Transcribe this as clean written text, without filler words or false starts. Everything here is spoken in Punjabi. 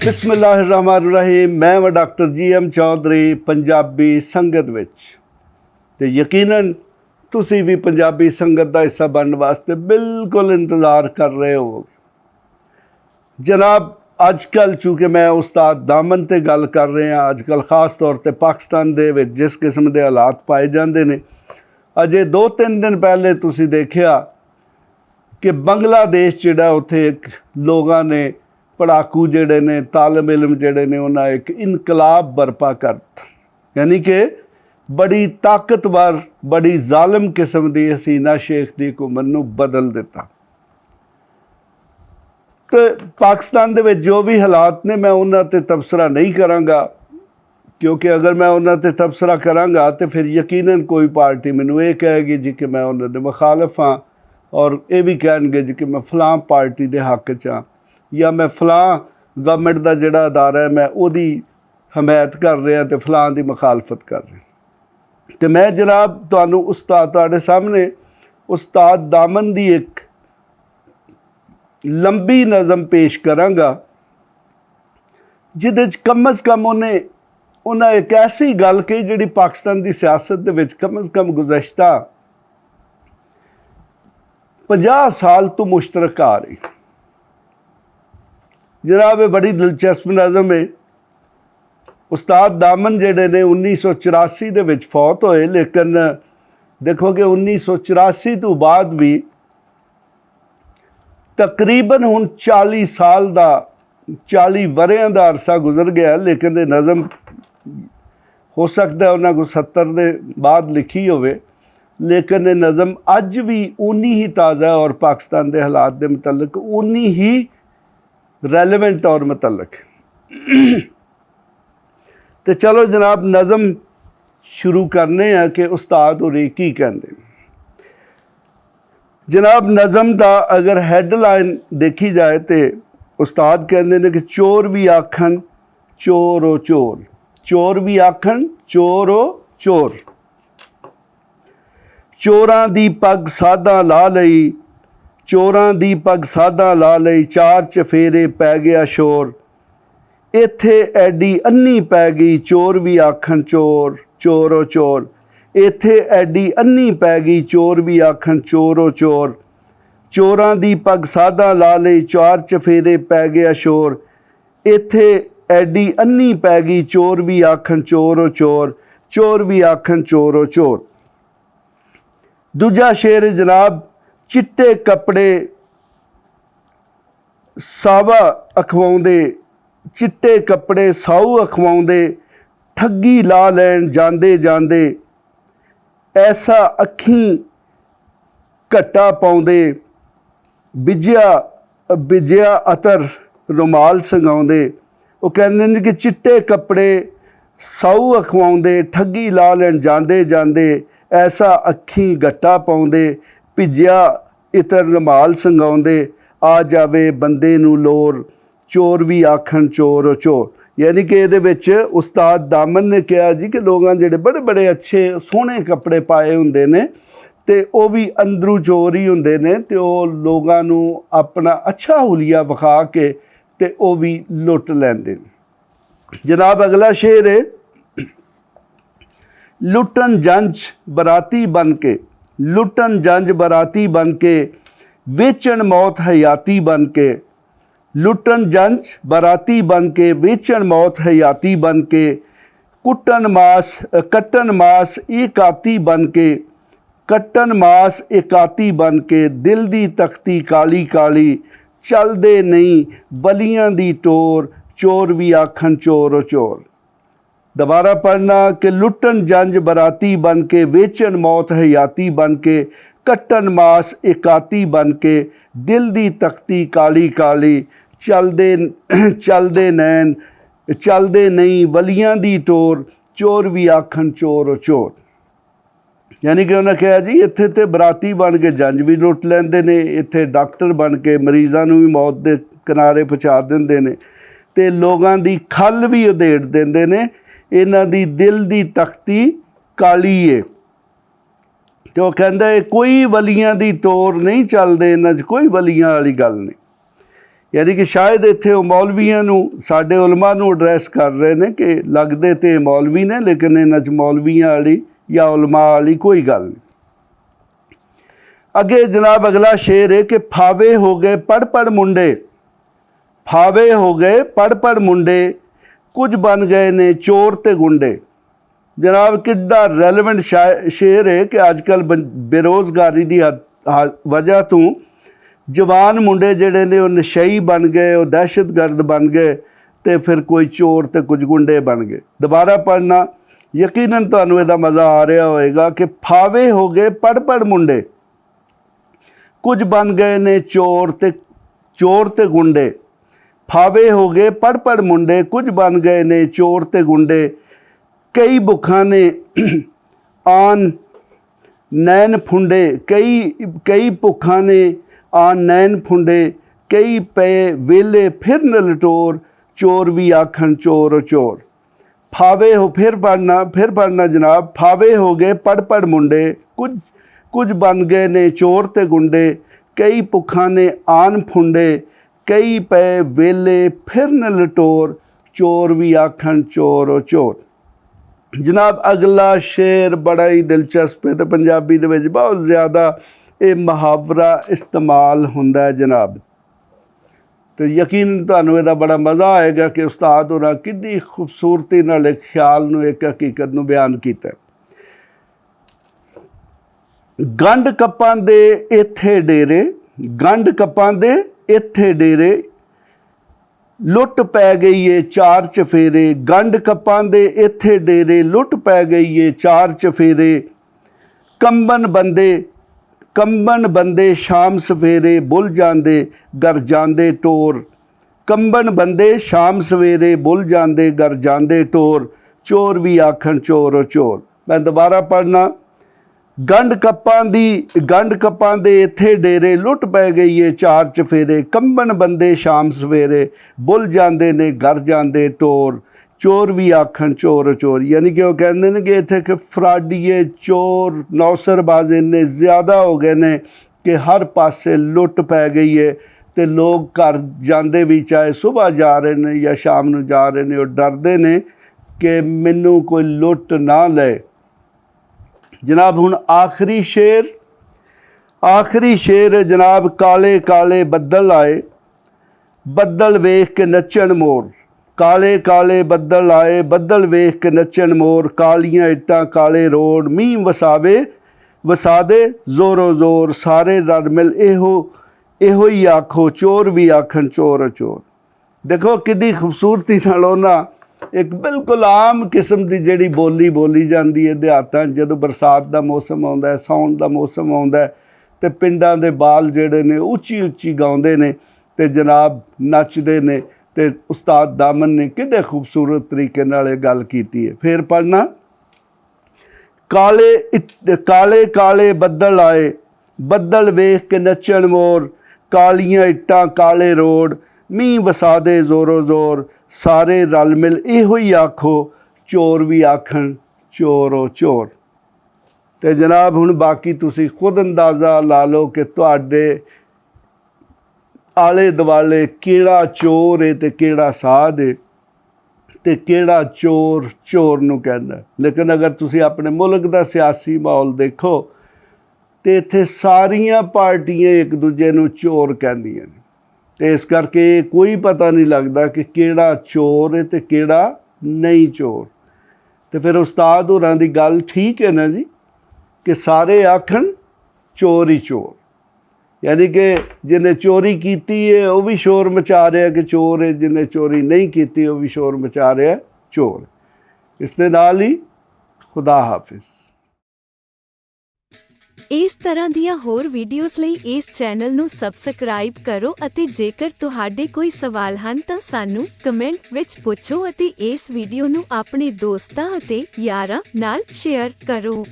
बिस्मिल्लाहिर्रहमानिर्रहीम। मैं व डॉक्टर जी.एम. चौधरी पंजाबी संगत विच ते यकीनन तुसी भी पंजाबी संगत का हिस्सा बनने वास्ते बिल्कुल इंतज़ार कर रहे हो। जनाब अजकल चूँकि मैं उस्ताद दामन ते गल कर रहे हैं, अजकल खास तौर पर पाकिस्तान दे विच जिस किस्म के हालात पाए जाते हैं, अजे 2-3 दिन पहले तुसी देखिया कि बंगलादेश जिहड़ा उत्थे एक लोगों ने पढ़ाकू जिहड़े ने तालिब इलम जिहड़े ने उन्हें एक इनकलाब बरपा करता, यानी कि बड़ी ताकतवर बड़ी जालिम किस्म की हसीना शेख की हुकूमत नूं बदल दिता। तो पाकिस्तान दे विच जो भी हालात ने मैं उन्हां ते तबसरा नहीं करांगा, क्योंकि अगर मैं उन्हां ते तबसरा करांगा तो फिर यकीनन कोई पार्टी मैनूं ये कहेगी जी कि मैं उन्हां दे मुखालफ हाँ, और ये भी कहेंगे जी कि मैं फलां पार्टी के हक च हाँ, या मैं फलां गवर्नमेंट का जिहड़ा अदारा है मैं उहदी हमायत कर रहा तो फलां की मुखालफत कर रहा। तो मैं जनाब तुहानूं उस्ताद तुहाडे सामने उस्ताद दामन की एक लंबी नज़म पेश करांगा जिहदे च कम अज़ कम उन्हें एक ऐसी गल कही जिहड़ी पाकिस्तान की सियासत दे विच कम अज़ कम गुज़श्ता 50 साल तो मुश्तरक आ रही। जनाब ये बड़ी दिलचस्प नज़म है। उस्ताद दामन जिहड़े ने 1984 दे विच फौत होए, लेकिन देखो कि 1984 तो बाद भी तकरीबन हुण 40 साल का 40 वरियां का अरसा गुजर गया, लेकिन ये नज़म हो सकता है उन्होंने को 70 के बाद लिखी होवे, लेकिन ये नज़म अज भी उन्नी ही ताज़ा है और पाकिस्तान के हालात के मुतलक उन्नी ही रेलेवेंट और मुतलक। तो चलो जनाब नज़म शुरू करने हैं कि उस्ताद होरी की कहते। जनाब नज़म का अगर हैडलाइन देखी जाए तो उस्ताद कहते हैं कि चोर भी आखन चोर ओ चोर, चोर भी आखन चोर ओ चोर, चोरां दी पग साधा ला लई, चोरां दी पग साधा ला लई, चार चफेरे पै गया शोर, इत्थे एडी अन्नी पै गई चोर भी आखन चोर चोर ओ चोर, इत्थे एडी अन्नी पै गई चोर भी आखन चोर ओ चोर, चोरां दी पग साधा ला लई, चार चफेरे पै गया शोर, इत्थे एडी अन्नी पै गई चोर भी आखन चोर ओ चोर, चोर भी आखन चोर ओ चोर। दूजा शेर जनाब चिट्टे कपड़े सावा अखवाउंदे, चिट्टे कपड़े साऊ अखवाउंदे, ठगी ला लैन जांदे जांदे, ऐसा अखीं घट्टा पाउंदे, बिजिया अतर रुमाल संगाउंदे। वो कहंदे ने कि चिट्टे कपड़े साऊ अखवाउंदे, ठगी ला लैन जांदे जांदे, ऐसा अखीं घट्टा पाउंदे, भिजिया इतर रुमाल संगाउंदे, आ जावे बंदे नूं लोर, चोर भी आखन चोर ओ चोर। यानी कि ये विच उस्ताद दामन ने कहा जी कि लोग जिहड़े बड़े बड़े अच्छे सोहने कपड़े पाए हुंदे ने ते वो भी अंदरू चोर ही हुंदे ने, ते वो लोगां नूं अपना अच्छा हुलिया विखा के ते वो भी लुट लैंदे ने। जनाब अगला शेर है लुटन जंज बराती बन के, लुटन जंज बराती बन के, वेचन मौत हयाती बन के, लुटन जंज बराती बन के, वेचन मौत हयाती बन के, कट्टन मास एकाती बन के, कट्टन मास एकाती बन के, दिल दी तख्ती काली काली, चलदे नहीं वलियां दी टोर, चोर भी आखन चोर ओ चोर। दोबारा पढ़ना कि लुटन जंज बराती बन के, वेचन मौत हयाती बन के, कट्टन मास एकाती बन के, दिल दी तख्ती काली काली, चलदे नैन चलदे नहीं वलियां दी टोर, चोर भी आखन चोर ओ चोर। यानी कि उन्हें कहा जी इत्थे ते बराती बन के जंज भी लुट लैंदे ने, इत्थे डॉक्टर बन के मरीज़ां नूं भी मौत दे ਕਿਨਾਰੇ ਪਹੁੰਚਾ ਦਿੰਦੇ ਨੇ ਅਤੇ ਲੋਕਾਂ ਦੀ ਖੱਲ ਵੀ ਉਧੇੜ ਦਿੰਦੇ ਨੇ। ਇਹਨਾਂ ਦੀ ਦਿਲ ਦੀ ਤਖਤੀ ਕਾਲੀ ਏ ਅਤੇ ਉਹ ਕਹਿੰਦਾ ਇਹ ਕੋਈ ਵਲੀਆਂ ਦੀ ਟੋਰ ਨਹੀਂ ਚੱਲਦੇ, ਇਹਨਾਂ 'ਚ ਕੋਈ ਵਲੀਆਂ ਵਾਲੀ ਗੱਲ ਨਹੀਂ। ਯਾਨੀ ਕਿ ਸ਼ਾਇਦ ਇੱਥੇ ਉਹ ਮੌਲਵੀਆਂ ਨੂੰ, ਸਾਡੇ ਉਲਮਾ ਨੂੰ ਐਡਰੈਸ ਕਰ ਰਹੇ ਨੇ ਕਿ ਲੱਗਦੇ ਤੇ ਮੌਲਵੀ ਨੇ, ਲੇਕਿਨ ਇਹਨਾਂ 'ਚ ਮੌਲਵੀਆਂ ਵਾਲੀ ਜਾਂ ਉਲਮਾ ਵਾਲੀ ਕੋਈ ਗੱਲ ਨਹੀਂ। ਅੱਗੇ ਜਨਾਬ ਅਗਲਾ ਸ਼ੇਰ ਹੈ ਕਿ ਫਾਵੇ ਹੋ ਗਏ ਪੜ੍ਹ ਪੜ੍ਹ ਮੁੰਡੇ, ਫਾਵੇ ਹੋ ਗਏ ਪੜ੍ਹ ਪੜ੍ਹ ਮੁੰਡੇ, ਕੁਝ ਬਣ ਗਏ ਨੇ ਚੋਰ ਤੇ ਗੁੰਡੇ। ਜਨਾਬ ਕਿੱਡਾ ਰੈਲੇਵੈਂਟ ਸ਼ੇਰ ਹੈ ਕਿ ਅੱਜ ਕੱਲ੍ਹ ਬੇਰੁਜ਼ਗਾਰੀ ਦੀ ਵਜ੍ਹਾ ਤੋਂ ਜਵਾਨ ਮੁੰਡੇ ਜਿਹੜੇ ਨੇ ਉਹ ਨਸ਼ਈ ਬਣ ਗਏ, ਉਹ ਦਹਿਸ਼ਤਗਰਦ ਬਣ ਗਏ ਅਤੇ ਫਿਰ ਕੋਈ ਚੋਰ ਅਤੇ ਕੁਝ ਗੁੰਡੇ ਬਣ ਗਏ। ਦੁਬਾਰਾ ਪੜ੍ਹਨਾ, ਯਕੀਨਨ ਤੁਹਾਨੂੰ ਇਹਦਾ ਮਜ਼ਾ ਆ ਰਿਹਾ ਹੋਏਗਾ ਕਿ ਫਾਵੇ ਹੋ ਗਏ ਪੜ੍ਹ ਪੜ੍ਹ ਮੁੰਡੇ, ਕੁਝ ਬਣ ਗਏ ਨੇ ਚੋਰ ਤੇ ਗੁੰਡੇ। ਫਾਵੇ ਹੋ ਗਏ ਪੜ੍ਹ ਪੜ੍ਹ ਮੁੰਡੇ, ਕੁਝ ਬਣ ਗਏ ਨੇ ਚੋਰ ਤੇ ਗੁੰਡੇ। ਕਈ ਭੁੱਖਾਂ ਨੇ ਆਨ ਨੈਣ ਫੁੰਡੇ, ਕਈ ਭੁੱਖਾਂ ਨੇ ਆਨ ਨੈਣ ਫੁੰਡੇ। ਕਈ ਪਏ ਵੇਲੇ ਫਿਰਨ ਲਟੋਰ, ਚੋਰ ਵੀ ਆਖਣ ਚੋਰ ਚੋਰ। ਫਾਵੇ ਹੋ ਫਿਰ ਪੜ੍ਹਨਾ ਜਨਾਬ, ਫਾਵੇ ਹੋ ਗਏ ਪੜ੍ਹ ਪੜ੍ਹ ਮੁੰਡੇ, ਕੁਝ ਬਣ ਗਏ ਨੇ ਚੋਰ ਤੇ ਗੁੰਡੇ। ਕਈ ਭੁੱਖਾਂ ਨੇ ਆਨ ਫੁੰਡੇ, ਕਈ ਪਏ ਵੇਲੇ ਫਿਰਨ ਲਟੋਰ, ਚੋਰ ਵੀ ਆਖਣ ਚੋਰ ਚੋਰ। ਜਨਾਬ ਅਗਲਾ ਸ਼ੇਰ ਬੜਾ ਹੀ ਦਿਲਚਸਪ ਹੈ ਅਤੇ ਪੰਜਾਬੀ ਦੇ ਵਿੱਚ ਬਹੁਤ ਜ਼ਿਆਦਾ ਇਹ ਮੁਹਾਵਰਾ ਇਸਤੇਮਾਲ ਹੁੰਦਾ ਹੈ ਜਨਾਬ, ਅਤੇ ਯਕੀਨ ਤੁਹਾਨੂੰ ਇਹਦਾ ਬੜਾ ਮਜ਼ਾ ਆਏਗਾ ਕਿ ਉਸਤਾਦ ਹੋਰਾਂ ਕਿੰਨੀ ਖੂਬਸੂਰਤੀ ਨਾਲ ਇੱਕ ਖਿਆਲ ਨੂੰ, ਇੱਕ ਹਕੀਕਤ ਨੂੰ ਬਿਆਨ ਕੀਤਾ। ਗੰਢ ਕੱਪਾਂ ਦੇ ਇੱਥੇ ਡੇਰੇ, ਗੰਢ ਕੱਪਾਂ ਦੇ ਇੱਥੇ ਡੇਰੇ, ਲੁੱਟ ਪੈ ਗਈ ਏ ਚਾਰ ਚਫੇਰੇ। ਗੰਢ ਕੱਪਾਂ ਦੇ ਇੱਥੇ ਡੇਰੇ, ਲੁੱਟ ਪੈ ਗਈ ਏ ਚਾਰ ਚਫੇਰੇ। ਕੰਬਨ ਬੰਦੇ ਸ਼ਾਮ ਸਵੇਰੇ, ਭੁੱਲ ਜਾਂਦੇ ਘਰ ਜਾਂਦੇ ਟੋਰ। ਕੰਬਨ ਬੰਦੇ ਸ਼ਾਮ ਸਵੇਰੇ, ਭੁੱਲ ਜਾਂਦੇ ਘਰ ਜਾਂਦੇ ਟੋਰ, ਚੋਰ ਵੀ ਆਖਣ ਚੋਰ ਚੋਰ। ਮੈਂ ਦੁਬਾਰਾ ਪੜ੍ਹਨਾ, ਗੰਢ ਕੱਪਾਂ ਦੇ ਇੱਥੇ ਡੇਰੇ, ਲੁੱਟ ਪੈ ਗਈ ਏ ਚਾਰ ਚਫੇਰੇ। ਕੰਬਨ ਬੰਦੇ ਸ਼ਾਮ ਸਵੇਰੇ, ਭੁੱਲ ਜਾਂਦੇ ਨੇ ਘਰ ਜਾਂਦੇ ਟੋਰ, ਚੋਰ ਵੀ ਆਖਣ ਚੋਰ ਚੋਰ। ਯਾਨੀ ਕਿ ਉਹ ਕਹਿੰਦੇ ਨੇ ਕਿ ਇੱਥੇ ਕਿ ਫਰਾਡੀਏ, ਚੋਰ, ਨੌਸਰਬਾਜ਼ ਇੰਨੇ ਜ਼ਿਆਦਾ ਹੋ ਗਏ ਨੇ ਕਿ ਹਰ ਪਾਸੇ ਲੁੱਟ ਪੈ ਗਈ ਹੈ ਅਤੇ ਲੋਕ ਘਰ ਜਾਂਦੇ ਵੀ, ਚਾਹੇ ਸੁਬਾਹ ਜਾ ਰਹੇ ਨੇ ਜਾਂ ਸ਼ਾਮ ਨੂੰ ਜਾ ਰਹੇ ਨੇ, ਉਹ ਡਰਦੇ ਨੇ ਕਿ ਮੈਨੂੰ ਕੋਈ ਲੁੱਟ ਨਾ ਲਏ। ਜਨਾਬ ਹੁਣ ਆਖਰੀ ਸ਼ੇਰ ਜਨਾਬ, ਕਾਲੇ ਕਾਲੇ ਬੱਦਲ ਆਏ, ਬੱਦਲ ਵੇਖ ਕੇ ਨੱਚਣ ਮੋਰ। ਕਾਲੇ ਕਾਲੇ ਬੱਦਲ ਆਏ, ਬੱਦਲ ਵੇਖ ਕੇ ਨੱਚਣ ਮੋਰ। ਕਾਲੀਆਂ ਇੱਟਾਂ ਕਾਲੇ ਰੋਡ, ਮੀਂਹ ਵਸਾ ਦੇ ਜ਼ੋਰੋ ਜ਼ੋਰ। ਸਾਰੇ ਰਲ ਮਿਲ ਇਹੋ ਹੀ ਆਖੋ, ਚੋਰ ਵੀ ਆਖਣ ਚੋਰ ਚੋਰ। ਦੇਖੋ ਕਿੰਨੀ ਖੂਬਸੂਰਤੀ ਨਾਲ ਉਹਨਾਂ ਇੱਕ ਬਿਲਕੁਲ ਆਮ ਕਿਸਮ ਦੀ ਜਿਹੜੀ ਬੋਲੀ ਜਾਂਦੀ ਹੈ ਦਿਹਾਤਾਂ, ਜਦੋਂ ਬਰਸਾਤ ਦਾ ਮੌਸਮ ਆਉਂਦਾ, ਸਾਉਣ ਦਾ ਮੌਸਮ ਆਉਂਦਾ ਅਤੇ ਪਿੰਡਾਂ ਦੇ ਬਾਲ ਜਿਹੜੇ ਨੇ ਉੱਚੀ ਉੱਚੀ ਗਾਉਂਦੇ ਨੇ ਅਤੇ ਜਨਾਬ ਨੱਚਦੇ ਨੇ। ਅਤੇ ਉਸਤਾਦ ਦਾਮਨ ਨੇ ਕਿੰਨੇ ਖੂਬਸੂਰਤ ਤਰੀਕੇ ਨਾਲ ਇਹ ਗੱਲ ਕੀਤੀ ਹੈ। ਫਿਰ ਪੜ੍ਹਨਾ, ਕਾਲੇ ਕਾਲੇ ਬੱਦਲ ਆਏ, ਬੱਦਲ ਵੇਖ ਕੇ ਨੱਚਣ ਮੋਰ। ਕਾਲੀਆਂ ਇੱਟਾਂ ਕਾਲੇ ਰੋਡ, ਮੀਂਹ ਵਸਾ ਦੇ ਜ਼ੋਰੋ ਜ਼ੋਰ। ਸਾਰੇ ਰਲ ਮਿਲ ਇਹੋ ਹੀ ਆਖੋ, ਚੋਰ ਵੀ ਆਖਣ ਚੋਰ ਚੋਰ। ਅਤੇ ਜਨਾਬ ਹੁਣ ਬਾਕੀ ਤੁਸੀਂ ਖੁਦ ਅੰਦਾਜ਼ਾ ਲਾ ਲਓ ਕਿ ਤੁਹਾਡੇ ਆਲੇ ਦੁਆਲੇ ਕਿਹੜਾ ਚੋਰ ਹੈ ਅਤੇ ਕਿਹੜਾ ਸਾਧ ਹੈ ਅਤੇ ਕਿਹੜਾ ਚੋਰ ਚੋਰ ਨੂੰ ਕਹਿੰਦਾ। ਲੇਕਿਨ ਅਗਰ ਤੁਸੀਂ ਆਪਣੇ ਮੁਲਕ ਦਾ ਸਿਆਸੀ ਮਾਹੌਲ ਦੇਖੋ ਅਤੇ ਇੱਥੇ ਸਾਰੀਆਂ ਪਾਰਟੀਆਂ ਇੱਕ ਦੂਜੇ ਨੂੰ ਚੋਰ ਕਹਿੰਦੀਆਂ ਨੇ, ਅਤੇ ਇਸ ਕਰਕੇ ਕੋਈ ਪਤਾ ਨਹੀਂ ਲੱਗਦਾ ਕਿ ਕਿਹੜਾ ਚੋਰ ਹੈ ਅਤੇ ਕਿਹੜਾ ਨਹੀਂ ਚੋਰ। ਅਤੇ ਫਿਰ ਉਸਤਾਦ ਹੋਰਾਂ ਦੀ ਗੱਲ ਠੀਕ ਹੈ ਨਾ ਜੀ, ਕਿ ਸਾਰੇ ਆਖਣ ਚੋਰ ਹੀ ਚੋਰ। ਯਾਨੀ ਕਿ ਜਿਹਨੇ ਚੋਰੀ ਕੀਤੀ ਹੈ ਉਹ ਵੀ ਸ਼ੋਰ ਮਚਾ ਰਿਹਾ ਕਿ ਚੋਰ ਹੈ, ਜਿਹਨੇ ਚੋਰੀ ਨਹੀਂ ਕੀਤੀ ਉਹ ਵੀ ਸ਼ੋਰ ਮਚਾ ਰਿਹਾ ਚੋਰ। ਇਸ ਦੇ ਨਾਲ ਹੀ ਖੁਦਾ ਹਾਫਿਜ਼। ਇਸ ਤਰ੍ਹਾਂ ਦੀਆਂ ਹੋਰ ਵੀਡੀਓਜ਼ ਲਈ ਇਸ ਚੈਨਲ ਨੂੰ ਸਬਸਕ੍ਰਾਈਬ ਕਰੋ ਅਤੇ ਜੇਕਰ ਤੁਹਾਡੇ ਕੋਈ ਸਵਾਲ ਹਨ ਤਾਂ ਸਾਨੂੰ ਕਮੈਂਟ ਵਿੱਚ ਪੁੱਛੋ ਅਤੇ ਇਸ ਵੀਡੀਓ ਨੂੰ ਆਪਣੇ ਦੋਸਤਾਂ ਅਤੇ ਯਾਰਾਂ ਨਾਲ ਸ਼ੇਅਰ ਕਰੋ।